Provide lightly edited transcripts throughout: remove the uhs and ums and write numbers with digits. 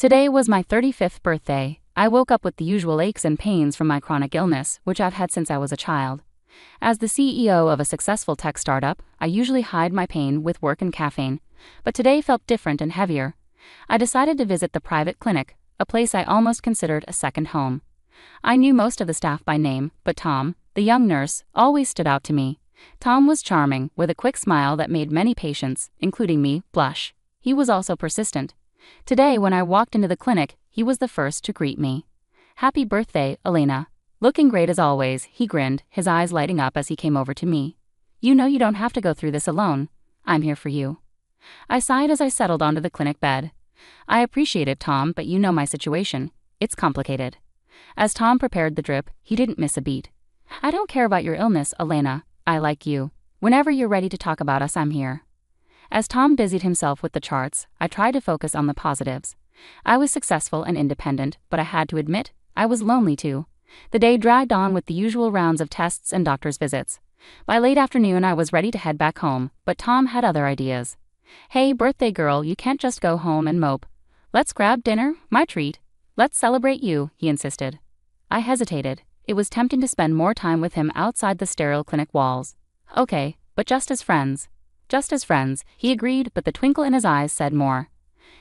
Today was my 35th birthday. I woke up with the usual aches and pains from my chronic illness, which I've had since I was a child. As the CEO of a successful tech startup, I usually hide my pain with work and caffeine, but today felt different and heavier. I decided to visit the private clinic, a place I almost considered a second home. I knew most of the staff by name, but Tom, the young nurse, always stood out to me. Tom was charming, with a quick smile that made many patients, including me, blush. He was also persistent. Today, when I walked into the clinic, he was the first to greet me. "Happy birthday, Elena." Looking great as always, he grinned, his eyes lighting up as he came over to me. "You know you don't have to go through this alone. I'm here for you." I sighed as I settled onto the clinic bed. "I appreciate it, Tom, but you know my situation. It's complicated." As Tom prepared the drip, he didn't miss a beat. "I don't care about your illness, Elena. I like you. Whenever you're ready to talk about us, I'm here." As Tom busied himself with the charts, I tried to focus on the positives. I was successful and independent, but I had to admit, I was lonely too. The day dragged on with the usual rounds of tests and doctor's visits. By late afternoon, I was ready to head back home, but Tom had other ideas. "Hey, birthday girl, you can't just go home and mope. Let's grab dinner, my treat. Let's celebrate you," he insisted. I hesitated. It was tempting to spend more time with him outside the sterile clinic walls. "Okay, but just as friends." "Just as friends," he agreed, but the twinkle in his eyes said more.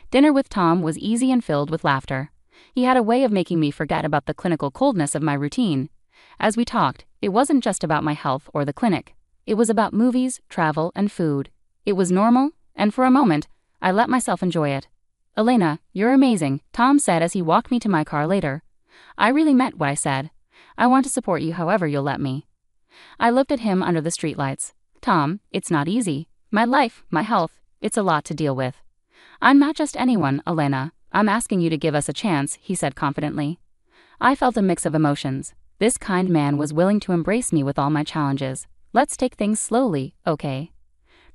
Dinner with Tom was easy and filled with laughter. He had a way of making me forget about the clinical coldness of my routine. As we talked, it wasn't just about my health or the clinic. It was about movies, travel, and food. It was normal, and for a moment, I let myself enjoy it. "Elena, you're amazing," Tom said as he walked me to my car later. I really meant what I said. "I want to support you however you'll let me." I looked at him under the streetlights. "Tom, it's not easy. My life, my health, it's a lot to deal with." "I'm not just anyone, Elena. I'm asking you to give us a chance," he said confidently. I felt a mix of emotions. This kind man was willing to embrace me with all my challenges. "Let's take things slowly, okay?"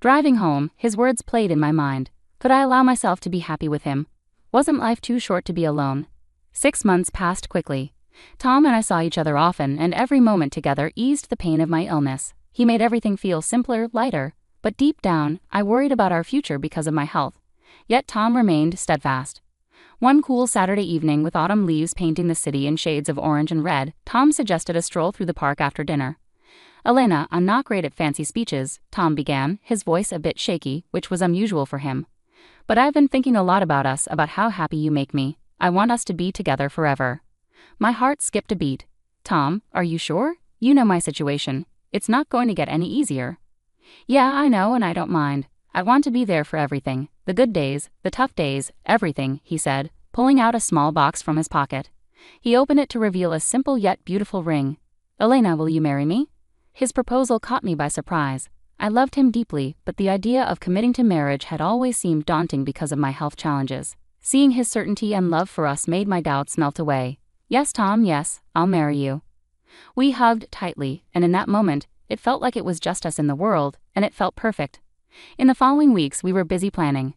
Driving home, his words played in my mind. Could I allow myself to be happy with him? Wasn't life too short to be alone? 6 months passed quickly. Tom and I saw each other often, and every moment together eased the pain of my illness. He made everything feel simpler, lighter. But deep down, I worried about our future because of my health. Yet Tom remained steadfast. One cool Saturday evening, with autumn leaves painting the city in shades of orange and red, Tom suggested a stroll through the park after dinner. "Elena, I'm not great at fancy speeches," Tom began, his voice a bit shaky, which was unusual for him. "But I've been thinking a lot about us, about how happy you make me. I want us to be together forever." My heart skipped a beat. "Tom, are you sure? You know my situation. It's not going to get any easier." "Yeah, I know, and I don't mind. I want to be there for everything. The good days, the tough days, everything," he said, pulling out a small box from his pocket. He opened it to reveal a simple yet beautiful ring. "Elena, will you marry me?" His proposal caught me by surprise. I loved him deeply, but the idea of committing to marriage had always seemed daunting because of my health challenges. Seeing his certainty and love for us made my doubts melt away. "Yes, Tom, yes, I'll marry you." We hugged tightly, and in that moment, it felt like it was just us in the world, and it felt perfect. In the following weeks, we were busy planning.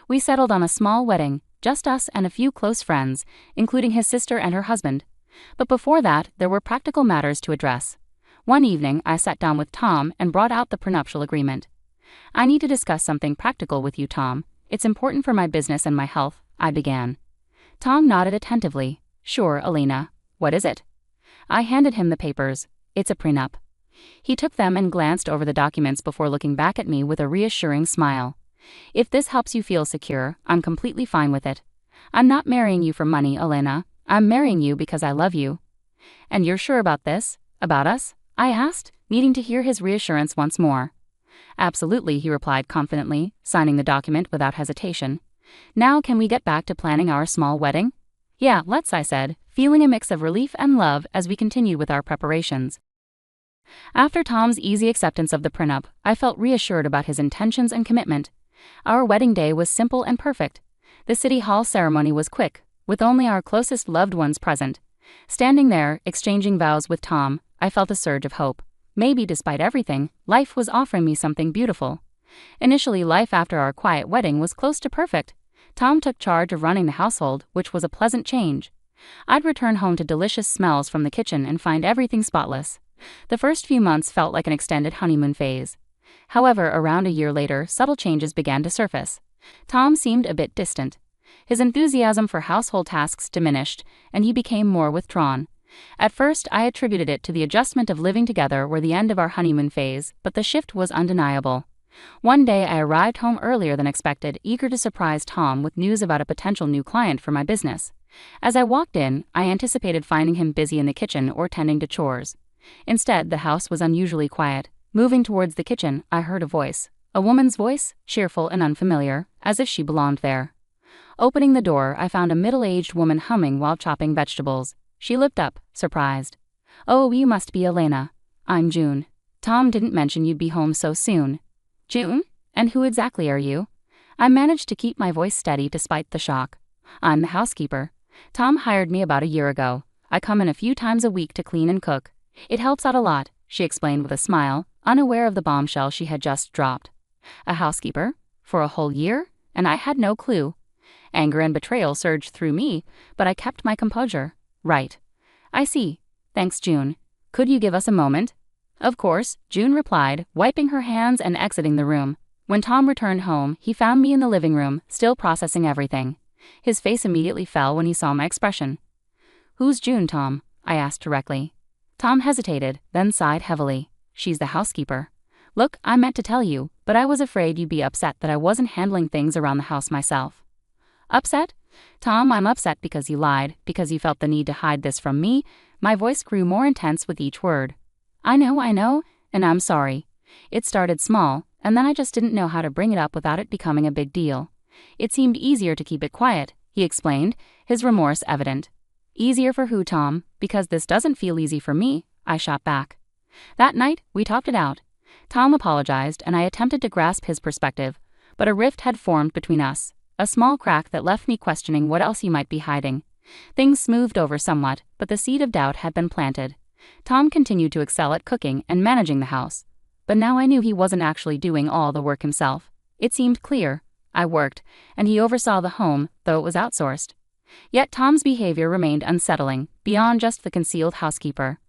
We settled on a small wedding, just us and a few close friends, including his sister and her husband. But before that, there were practical matters to address. One evening, I sat down with Tom and brought out the prenuptial agreement. "I need to discuss something practical with you, Tom. It's important for my business and my health," I began. Tom nodded attentively. "Sure, Elena. What is it?" I handed him the papers. "It's a prenup." He took them and glanced over the documents before looking back at me with a reassuring smile. "If this helps you feel secure, I'm completely fine with it. I'm not marrying you for money, Elena. I'm marrying you because I love you." "And you're sure about this? About us?" I asked, needing to hear his reassurance once more. "Absolutely," he replied confidently, signing the document without hesitation. "Now can we get back to planning our small wedding?" "Yeah, let's," I said, feeling a mix of relief and love as we continued with our preparations. After Tom's easy acceptance of the prenup, I felt reassured about his intentions and commitment. Our wedding day was simple and perfect. The city hall ceremony was quick, with only our closest loved ones present. Standing there, exchanging vows with Tom, I felt a surge of hope. Maybe despite everything, life was offering me something beautiful. Initially, life after our quiet wedding was close to perfect. Tom took charge of running the household, which was a pleasant change. I'd return home to delicious smells from the kitchen and find everything spotless. The first few months felt like an extended honeymoon phase. However, around a year later, subtle changes began to surface. Tom seemed a bit distant. His enthusiasm for household tasks diminished, and he became more withdrawn. At first, I attributed it to the adjustment of living together or the end of our honeymoon phase, but the shift was undeniable. One day I arrived home earlier than expected, eager to surprise Tom with news about a potential new client for my business. As I walked in, I anticipated finding him busy in the kitchen or tending to chores. Instead, the house was unusually quiet. Moving towards the kitchen, I heard a voice. A woman's voice, cheerful and unfamiliar, as if she belonged there. Opening the door, I found a middle-aged woman humming while chopping vegetables. She looked up, surprised. "Oh, you must be Elena. I'm June. Tom didn't mention you'd be home so soon." "June? And who exactly are you?" I managed to keep my voice steady despite the shock. "I'm the housekeeper. Tom hired me about a year ago. I come in a few times a week to clean and cook. It helps out a lot," she explained with a smile, unaware of the bombshell she had just dropped. A housekeeper? For a whole year? And I had no clue. Anger and betrayal surged through me, but I kept my composure. "Right. I see. Thanks, June. Could you give us a moment?" "Of course," June replied, wiping her hands and exiting the room. When Tom returned home, he found me in the living room, still processing everything. His face immediately fell when he saw my expression. "Who's June, Tom?" I asked directly. Tom hesitated, then sighed heavily. "She's the housekeeper. Look, I meant to tell you, but I was afraid you'd be upset that I wasn't handling things around the house myself." "Upset? Tom, I'm upset because you lied, because you felt the need to hide this from me." My voice grew more intense with each word. I know, and I'm sorry. It started small, and then I just didn't know how to bring it up without it becoming a big deal. It seemed easier to keep it quiet," he explained, his remorse evident. "Easier for who, Tom? Because this doesn't feel easy for me," I shot back. That night, we talked it out. Tom apologized, and I attempted to grasp his perspective, but a rift had formed between us, a small crack that left me questioning what else he might be hiding. Things smoothed over somewhat, but the seed of doubt had been planted. Tom continued to excel at cooking and managing the house, but now I knew he wasn't actually doing all the work himself. It seemed clear. I worked, and he oversaw the home, though it was outsourced. Yet Tom's behavior remained unsettling, beyond just the concealed housekeeper.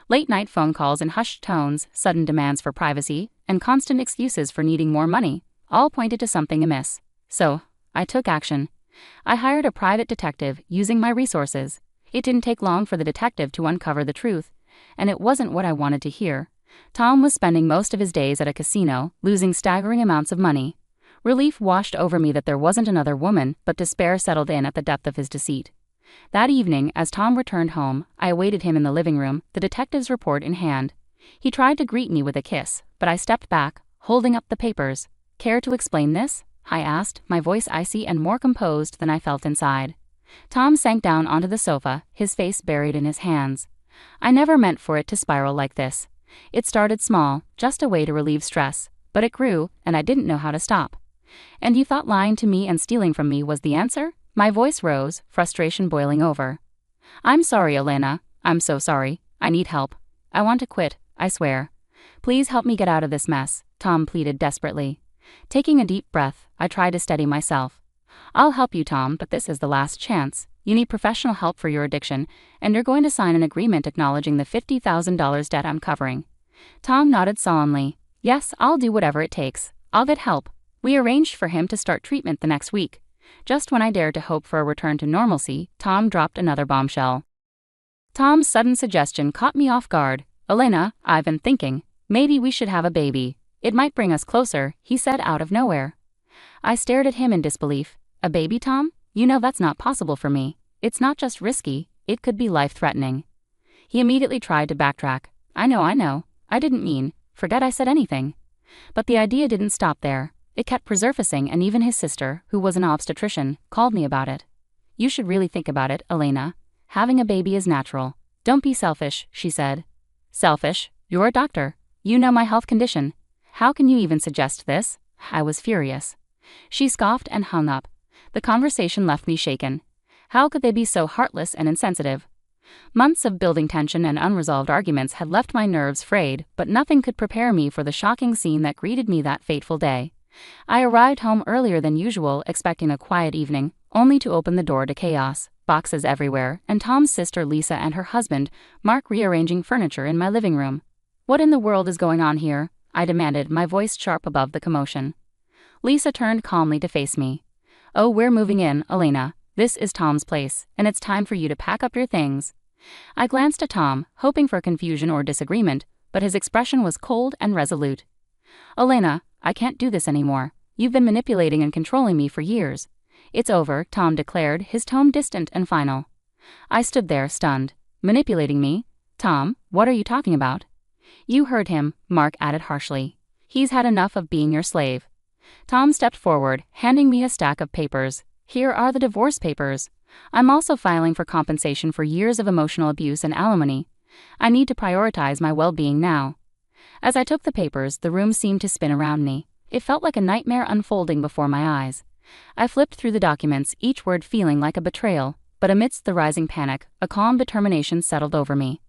Late-night phone calls in hushed tones, sudden demands for privacy, and constant excuses for needing more money, all pointed to something amiss. So, I took action. I hired a private detective, using my resources. It didn't take long for the detective to uncover the truth, and it wasn't what I wanted to hear. Tom was spending most of his days at a casino, losing staggering amounts of money. Relief washed over me that there wasn't another woman, but despair settled in at the depth of his deceit. That evening, as Tom returned home, I awaited him in the living room, the detective's report in hand. He tried to greet me with a kiss, but I stepped back, holding up the papers. "Care to explain this?" I asked, my voice icy and more composed than I felt inside. Tom sank down onto the sofa, his face buried in his hands. "I never meant for it to spiral like this. It started small, just a way to relieve stress, but it grew, and I didn't know how to stop." "And you thought lying to me and stealing from me was the answer?" My voice rose, frustration boiling over. "I'm sorry, Elena. I'm so sorry. I need help. I want to quit, I swear. Please help me get out of this mess," Tom pleaded desperately. Taking a deep breath, I tried to steady myself. "I'll help you, Tom, but this is the last chance. You need professional help for your addiction, and you're going to sign an agreement acknowledging the $50,000 debt I'm covering." Tom nodded solemnly. "Yes, I'll do whatever it takes. I'll get help." We arranged for him to start treatment the next week. Just when I dared to hope for a return to normalcy, Tom dropped another bombshell. Tom's sudden suggestion caught me off guard. "Elena, I've been thinking, maybe we should have a baby. It might bring us closer," he said out of nowhere. I stared at him in disbelief. "A baby, Tom? You know that's not possible for me. It's not just risky, it could be life-threatening." He immediately tried to backtrack. I know. I didn't mean, forget I said anything." But the idea didn't stop there. It kept resurfacing, and even his sister, who was an obstetrician, called me about it. "You should really think about it, Elena. Having a baby is natural. Don't be selfish," she said. "Selfish? You're a doctor. You know my health condition. How can you even suggest this?" I was furious. She scoffed and hung up. The conversation left me shaken. How could they be so heartless and insensitive? Months of building tension and unresolved arguments had left my nerves frayed, but nothing could prepare me for the shocking scene that greeted me that fateful day. I arrived home earlier than usual, expecting a quiet evening, only to open the door to chaos, boxes everywhere, and Tom's sister Lisa and her husband, Mark, rearranging furniture in my living room. "What in the world is going on here?" I demanded, my voice sharp above the commotion. Lisa turned calmly to face me. "Oh, we're moving in, Elena. This is Tom's place, and it's time for you to pack up your things." I glanced at Tom, hoping for confusion or disagreement, but his expression was cold and resolute. "Elena, I can't do this anymore. You've been manipulating and controlling me for years." "It's over," Tom declared, his tone distant and final. I stood there, stunned. "Manipulating me? Tom, what are you talking about?" "You heard him," Mark added harshly. "He's had enough of being your slave." Tom stepped forward, handing me a stack of papers. "Here are the divorce papers. I'm also filing for compensation for years of emotional abuse and alimony. I need to prioritize my well-being now." As I took the papers, the room seemed to spin around me. It felt like a nightmare unfolding before my eyes. I flipped through the documents, each word feeling like a betrayal, but amidst the rising panic, a calm determination settled over me.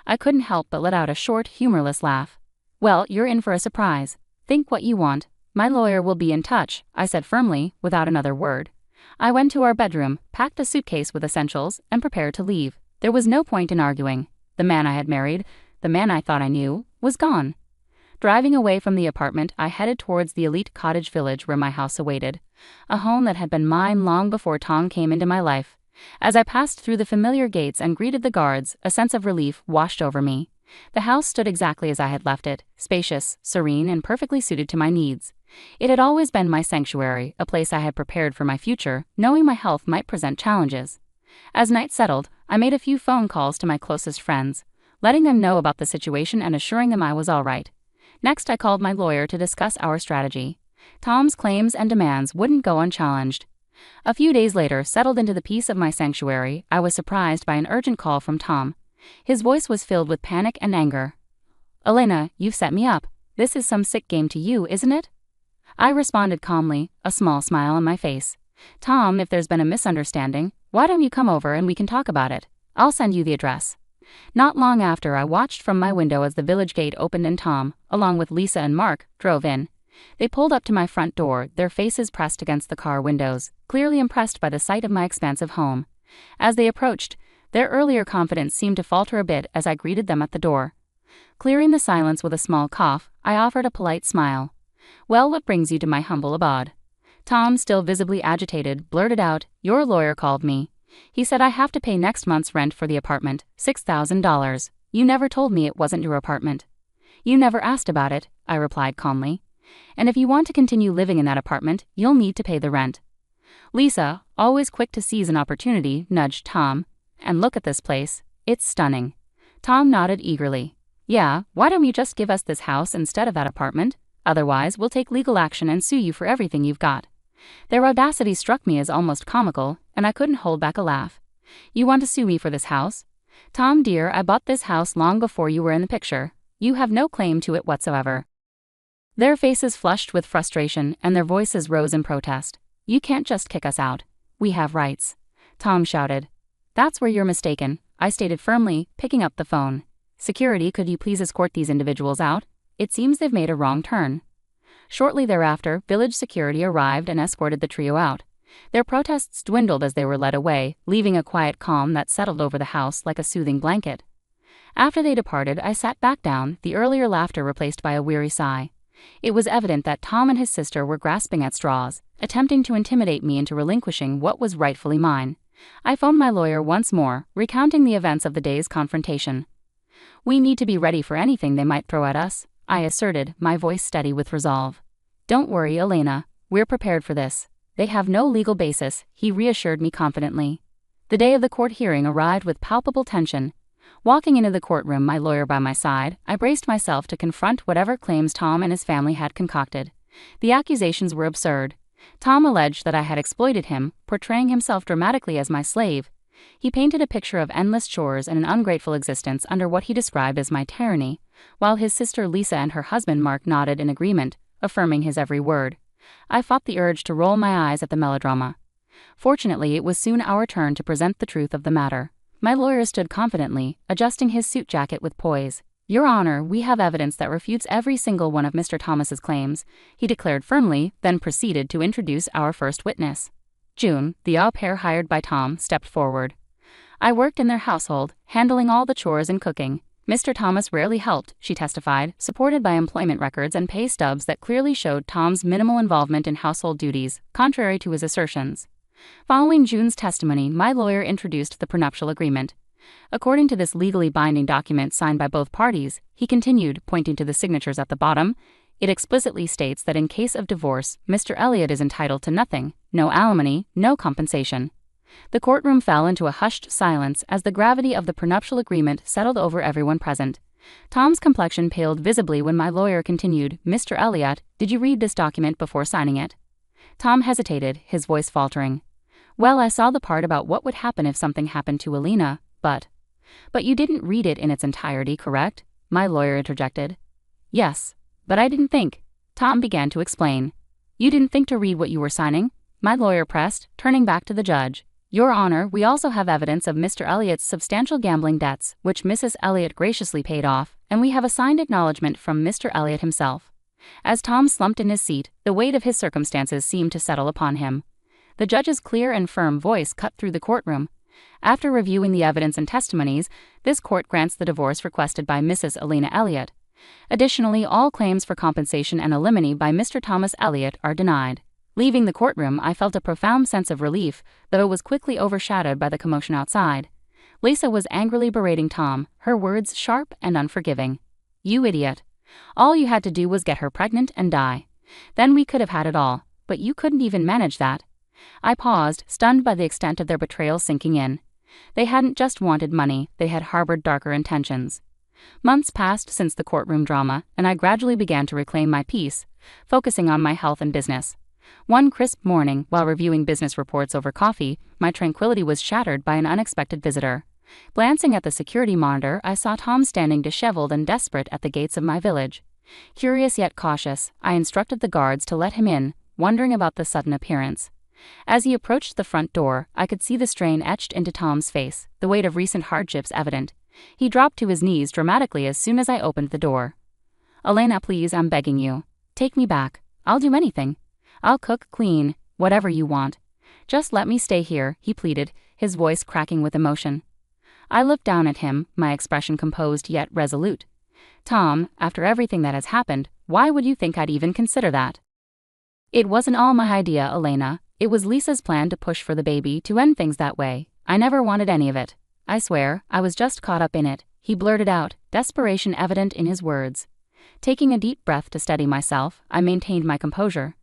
I couldn't help but let out a short, humorless laugh. "Well, you're in for a surprise. Think what you want. My lawyer will be in touch," I said firmly, without another word. I went to our bedroom, packed a suitcase with essentials, and prepared to leave. There was no point in arguing. The man I had married, the man I thought I knew, was gone. Driving away from the apartment, I headed towards the elite cottage village where my house awaited, a home that had been mine long before Tom came into my life. As I passed through the familiar gates and greeted the guards, a sense of relief washed over me. The house stood exactly as I had left it, spacious, serene, and perfectly suited to my needs. It had always been my sanctuary, a place I had prepared for my future, knowing my health might present challenges. As night settled, I made a few phone calls to my closest friends, letting them know about the situation and assuring them I was all right. Next, I called my lawyer to discuss our strategy. Tom's claims and demands wouldn't go unchallenged. A few days later, settled into the peace of my sanctuary, I was surprised by an urgent call from Tom. His voice was filled with panic and anger. "Elena, you've set me up. This is some sick game to you, isn't it?" I responded calmly, a small smile on my face. "Tom, if there's been a misunderstanding, why don't you come over and we can talk about it? I'll send you the address." Not long after, I watched from my window as the village gate opened and Tom, along with Lisa and Mark, drove in. They pulled up to my front door, their faces pressed against the car windows, clearly impressed by the sight of my expansive home. As they approached, their earlier confidence seemed to falter a bit as I greeted them at the door. Clearing the silence with a small cough, I offered a polite smile. "Well, what brings you to my humble abode?" Tom, still visibly agitated, blurted out, "Your lawyer called me. He said I have to pay next month's rent for the apartment, $6,000. You never told me it wasn't your apartment." "You never asked about it," I replied calmly. "And if you want to continue living in that apartment, you'll need to pay the rent." Lisa, always quick to seize an opportunity, nudged Tom. "And look at this place. It's stunning." Tom nodded eagerly. "Yeah, why don't you just give us this house instead of that apartment? Otherwise, we'll take legal action and sue you for everything you've got." Their audacity struck me as almost comical, and I couldn't hold back a laugh. "You want to sue me for this house? Tom dear, I bought this house long before you were in the picture. You have no claim to it whatsoever." Their faces flushed with frustration and their voices rose in protest. "You can't just kick us out. We have rights," Tom shouted. "That's where you're mistaken," I stated firmly, picking up the phone. "Security, could you please escort these individuals out? It seems they've made a wrong turn." Shortly thereafter, village security arrived and escorted the trio out. Their protests dwindled as they were led away, leaving a quiet calm that settled over the house like a soothing blanket. After they departed, I sat back down, the earlier laughter replaced by a weary sigh. It was evident that Tom and his sister were grasping at straws, attempting to intimidate me into relinquishing what was rightfully mine. I phoned my lawyer once more, recounting the events of the day's confrontation. "We need to be ready for anything they might throw at us," I asserted, my voice steady with resolve. "Don't worry, Elena. We're prepared for this. They have no legal basis," he reassured me confidently. The day of the court hearing arrived with palpable tension. Walking into the courtroom, my lawyer by my side, I braced myself to confront whatever claims Tom and his family had concocted. The accusations were absurd. Tom alleged that I had exploited him, portraying himself dramatically as my slave. He painted a picture of endless chores and an ungrateful existence under what he described as my tyranny, while his sister Lisa and her husband Mark nodded in agreement, affirming his every word. I fought the urge to roll my eyes at the melodrama. Fortunately, it was soon our turn to present the truth of the matter. My lawyer stood confidently, adjusting his suit jacket with poise. "Your Honor, we have evidence that refutes every single one of Mr. Thomas's claims," he declared firmly, then proceeded to introduce our first witness. June, the au pair hired by Tom, stepped forward. "I worked in their household, handling all the chores and cooking. Mr. Thomas rarely helped, she testified, supported by employment records and pay stubs that clearly showed Tom's minimal involvement in household duties, contrary to his assertions. Following June's testimony, my lawyer introduced the prenuptial agreement. According to this legally binding document signed by both parties, he continued, pointing to the signatures at the bottom, it explicitly states that in case of divorce, Mr. Elliott is entitled to nothing, no alimony, no compensation. The courtroom fell into a hushed silence as the gravity of the prenuptial agreement settled over everyone present. Tom's complexion paled visibly when my lawyer continued, Mr. Elliott, did you read this document before signing it? Tom hesitated, his voice faltering. Well, I saw the part about what would happen if something happened to Alina, but you didn't read it in its entirety, correct? My lawyer interjected. Yes, but I didn't think. Tom began to explain. You didn't think to read what you were signing? My lawyer pressed, turning back to the judge. Your Honor, we also have evidence of Mr. Elliott's substantial gambling debts, which Mrs. Elliott graciously paid off, and we have a signed acknowledgement from Mr. Elliott himself. As Tom slumped in his seat, the weight of his circumstances seemed to settle upon him. The judge's clear and firm voice cut through the courtroom. After reviewing the evidence and testimonies, this court grants the divorce requested by Mrs. Alina Elliott. Additionally, all claims for compensation and alimony by Mr. Thomas Elliott are denied. Leaving the courtroom, I felt a profound sense of relief, though it was quickly overshadowed by the commotion outside. Lisa was angrily berating Tom, her words sharp and unforgiving. You idiot. All you had to do was get her pregnant and die. Then we could have had it all, but you couldn't even manage that. I paused, stunned by the extent of their betrayal sinking in. They hadn't just wanted money, they had harbored darker intentions. Months passed since the courtroom drama, and I gradually began to reclaim my peace, focusing on my health and business. One crisp morning, while reviewing business reports over coffee, my tranquility was shattered by an unexpected visitor. Glancing at the security monitor, I saw Tom standing disheveled and desperate at the gates of my village. Curious yet cautious, I instructed the guards to let him in, wondering about the sudden appearance. As he approached the front door, I could see the strain etched into Tom's face, the weight of recent hardships evident. He dropped to his knees dramatically as soon as I opened the door. Elena, please, I'm begging you. Take me back. I'll do anything. I'll cook, clean, whatever you want. Just let me stay here, he pleaded, his voice cracking with emotion. I looked down at him, my expression composed yet resolute. Tom, after everything that has happened, why would you think I'd even consider that? It wasn't all my idea, Elena. It was Lisa's plan to push for the baby, to end things that way. I never wanted any of it. I swear, I was just caught up in it, he blurted out, desperation evident in his words. Taking a deep breath to steady myself, I maintained my composure.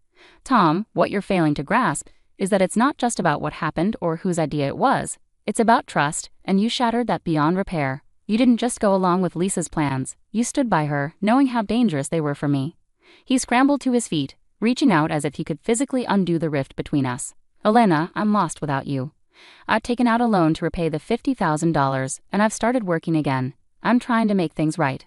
Tom, what you're failing to grasp is that it's not just about what happened or whose idea it was. It's about trust, and you shattered that beyond repair. You didn't just go along with Lisa's plans. You stood by her, knowing how dangerous they were for me. He scrambled to his feet, reaching out as if he could physically undo the rift between us. Elena, I'm lost without you. I've taken out a loan to repay the $50,000, and I've started working again. I'm trying to make things right.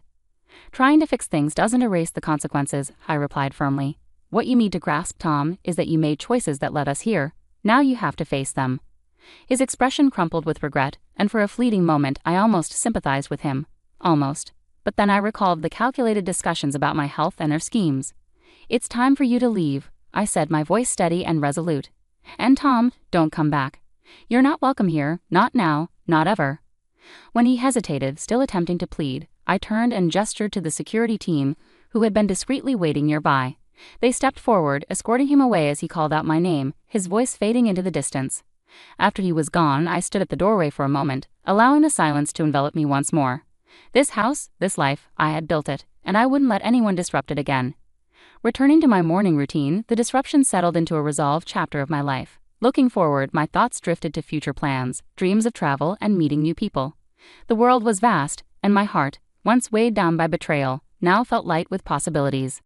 Trying to fix things doesn't erase the consequences, I replied firmly. What you need to grasp, Tom, is that you made choices that led us here. Now you have to face them. His expression crumpled with regret, and for a fleeting moment I almost sympathized with him. Almost. But then I recalled the calculated discussions about my health and her schemes. It's time for you to leave, I said, my voice steady and resolute. And Tom, don't come back. You're not welcome here, not now, not ever. When he hesitated, still attempting to plead, I turned and gestured to the security team, who had been discreetly waiting nearby. They stepped forward, escorting him away as he called out my name, his voice fading into the distance. After he was gone, I stood at the doorway for a moment, allowing the silence to envelop me once more. This house, this life, I had built it, and I wouldn't let anyone disrupt it again. Returning to my morning routine, the disruption settled into a resolved chapter of my life. Looking forward, my thoughts drifted to future plans, dreams of travel, and meeting new people. The world was vast, and my heart, once weighed down by betrayal, now felt light with possibilities.